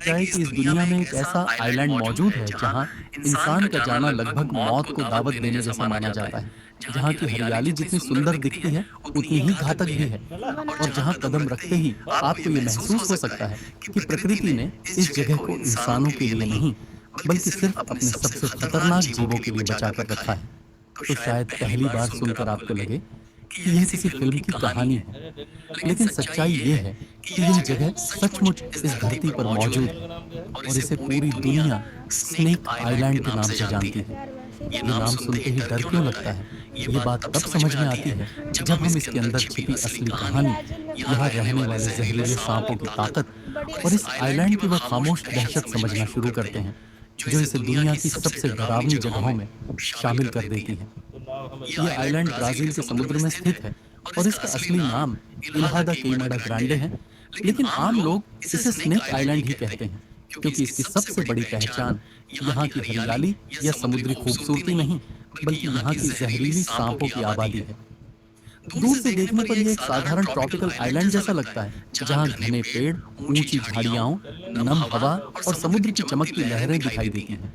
जाए कि इस दुनिया में एक ऐसा आइलैंड मौजूद है जहाँ इंसान का जाना लगभग मौत को दावत देने जैसा माना जाता है। जहाँ की हरियाली जितनी सुंदर दिखती है उतनी ही घातक भी है। और जहाँ कदम रखते ही आपको ये महसूस हो सकता है कि प्रकृति ने इस जगह को इंसानों के लिए नहीं बल्कि सिर्फ अपने सबसे खतरनाक जीवों के लिए बचा कर रखा है। तो शायद पहली बार सुनकर आपको लगे कि यह किसी फिल्म की कहानी है, लेकिन सच्चाई ये है कि यह जगह सचमुच इस धरती पर मौजूद है और इसे पूरी दुनिया स्नेक आइलैंड के नाम से जानती है। ये नाम सुनते ही डर क्यों लगता है? ये बात तब समझ में आती है जब हम इसके अंदर छिपी असली कहानी, यहाँ रहने वाले जहरीले सांपों की ताकत और इस आइलैंड की वह खामोश दहशत समझना शुरू करते हैं जो इसे दुनिया की सबसे डरावनी जगहों में शामिल कर देती है। ये आइलैंड ब्राजील के समुद्र में स्थित है और इसका असली नाम इल्हा दा क्विमाडा ग्रांडे है, लेकिन आम लोग इसे स्नेक आइलैंड ही कहते हैं क्योंकि इसकी सबसे बड़ी पहचान यहाँ की हरियाली या समुद्री खूबसूरती नहीं बल्कि यहाँ की जहरीली सांपों की आबादी है। दूर से देखने पर यह एक साधारण ट्रॉपिकल आइलैंड जैसा लगता है जहाँ घने पेड़, ऊंची झाड़ियां, नम हवा और समुद्र की चमकती लहरें दिखाई देती हैं।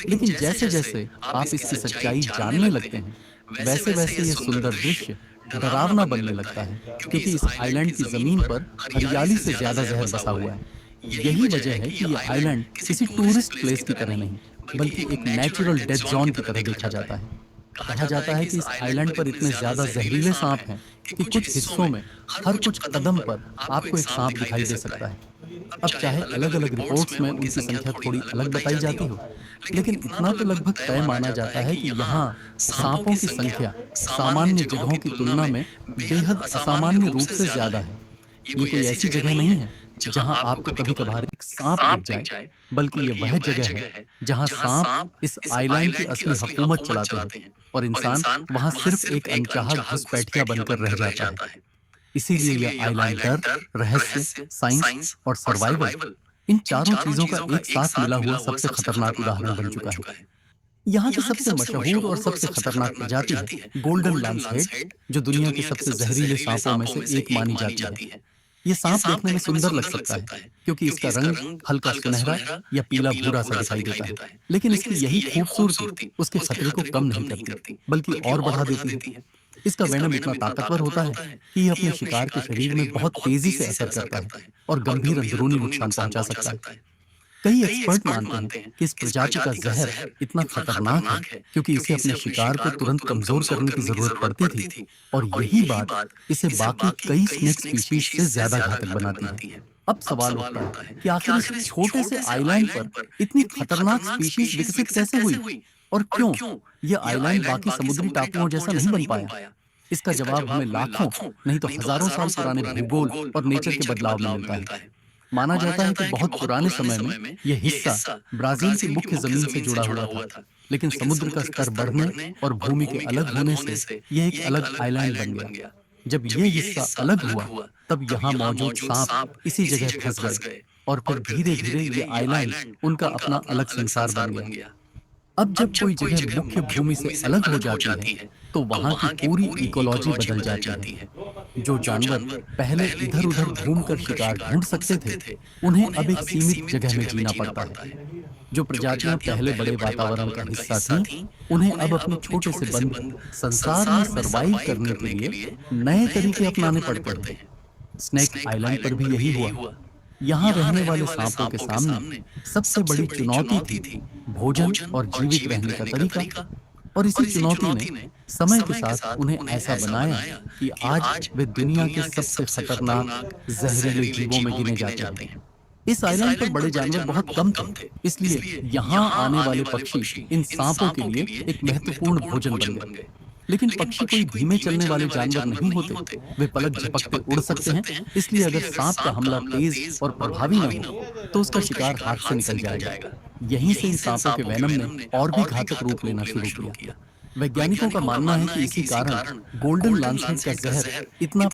लेकिन जैसे जैसे आप इसकी सच्चाई जानने लगते हैं वैसे वैसे ये सुंदर दृश्य डरावना बनने लगता है क्योंकि इस आइलैंड की जमीन पर हरियाली से ज्यादा जहर बसा हुआ है। यही वजह है कि ये आइलैंड किसी टूरिस्ट प्लेस की तरह नहीं बल्कि एक नेचुरल डेथ जोन की तरह देखा जाता है। कहा जाता है कि इस आइलैंड पर इतने ज्यादा जहरीले सांप हैं कि कुछ हिस्सों में हर कुछ कदम पर आपको एक सांप दिखाई दे सकता है। अब चाहे अलग अलग रिपोर्ट्स में उनकी संख्या थोड़ी अलग बताई जाती हो, लेकिन इतना तो लगभग तय माना जाता है कि यहाँ सांपों की संख्या सामान्य जगहों की तुलना में बेहद असामान्य रूप से ज्यादा है। ये कोई ऐसी जगह नहीं है जहाँ आपको कभी कभार एक सांप दिख जाए, बल्कि ये वह जगह है जहाँ सांप इस आइलैंड की असली हुकूमत चलाते हैं और इंसान वहाँ सिर्फ एक अनचाहा घुसपैठिया बनकर रह जाता है। इसीलिए यह आइलैंड डर, रहस्य, साइंस और सर्वाइवल इन चारों चीजों का एक साथ मिला हुआ सबसे खतरनाक उदाहरण बन चुका है। यहाँ की सबसे मशहूर और सबसे खतरनाक प्रजाति है गोल्डन लैंसहेड, जो दुनिया के सबसे जहरीले सांपों में से एक मानी जाती है। ये सांप देखने में सुंदर लग सकता है क्योंकि इसका रंग हल्का सुनहरा या पीला भूरा सा दिखाई देता है, लेकिन इसकी यही खूबसूरती उसके खतरे को कम नहीं करती बल्कि और बढ़ा देती है। इसका वेनम इतना ताकतवर होता है कि यह अपने शिकार के शरीर में बहुत तेजी से असर करता है और गंभीर अंदरूनी नुकसान पहुंचा सकता है। कई एक्सपर्ट मानते हैं कि इस प्रजाति का जहर इतना खतरनाक है क्योंकि इसे अपने शिकार को तुरंत कमजोर करने की जरूरत पड़ती थी और यही बात इसे बाकी कई स्नेक स्पीशीज से ज्यादा घातक बनाती है। अब सवाल उठता है कि आखिर इस छोटे से आइलैंड पर इतनी खतरनाक स्पीशीज विकसित कैसे हुई और क्यों यह आइलैंड बाकी समुद्री टापुओं जैसा नहीं बन पाया? इसका जवाब हमें लाखों नहीं तो हजारों साल पुराने भूगोल और नेचर के बदलाव में मिलता है। माना जाता है कि बहुत पुराने समय में यह हिस्सा ब्राजील की मुख्य जमीन से जुड़ा हुआ था, लेकिन समुद्र का स्तर बढ़ने और भूमि के अलग होने से यह एक अलग आइलैंड बन गया। जब यह हिस्सा अलग हुआ तब यहाँ मौजूद सांप इसी जगह फंस गए और फिर धीरे धीरे ये आइलैंड उनका अपना अलग संसार बन गया। अब जब कोई जगह मुख्य भूमि से अलग हो जाती है तो वहां की पूरी इकोलॉजी बदल जाती है। जो जानवर पहले इधर उधर घूमकर शिकार ढूंढ सकते थे उन्हें अब एक सीमित जगह में जीना पड़ता है। जो प्रजातियां पहले बड़े वातावरण का हिस्सा थीं, उन्हें अब अपने छोटे से बंद संसार में सरवाइव करने के लिए नए तरीके अपनाने पड़ते हैं। स्नेक आइलैंड पर भी यही हुआ। यहाँ रहने वाले सांपों के सामने सबसे बड़ी चुनौती थी भोजन और जीवित रहने का तरीका, और इसी चुनौती ने समय के साथ उन्हें ऐसा बनाया कि आज वे दुनिया के सबसे खतरनाक जहरीले जीवों में गिने जाते हैं। इस आइलैंड पर बड़े जानवर बहुत कम थे, इसलिए यहाँ आने वाले पक्षी इन सांपों के लिए एक महत्वपूर्ण भोजन बन गए। लेकिन पक्षी कोई धीमे चलने वाले जानवर नहीं होते, वे पलक झपकते उड़ सकते हैं, इसलिए अगर सांप का हमला तेज और प्रभावी न हो तो उसका शिकार हाथ से निकल जाएगा। यहीं से इन सांपों के वेनम ने और भी घातक रूप लेना शुरू किया। वैज्ञानिकों का मानना है कि इसी कारण गोल्डन लैंसहेड का जहर इतना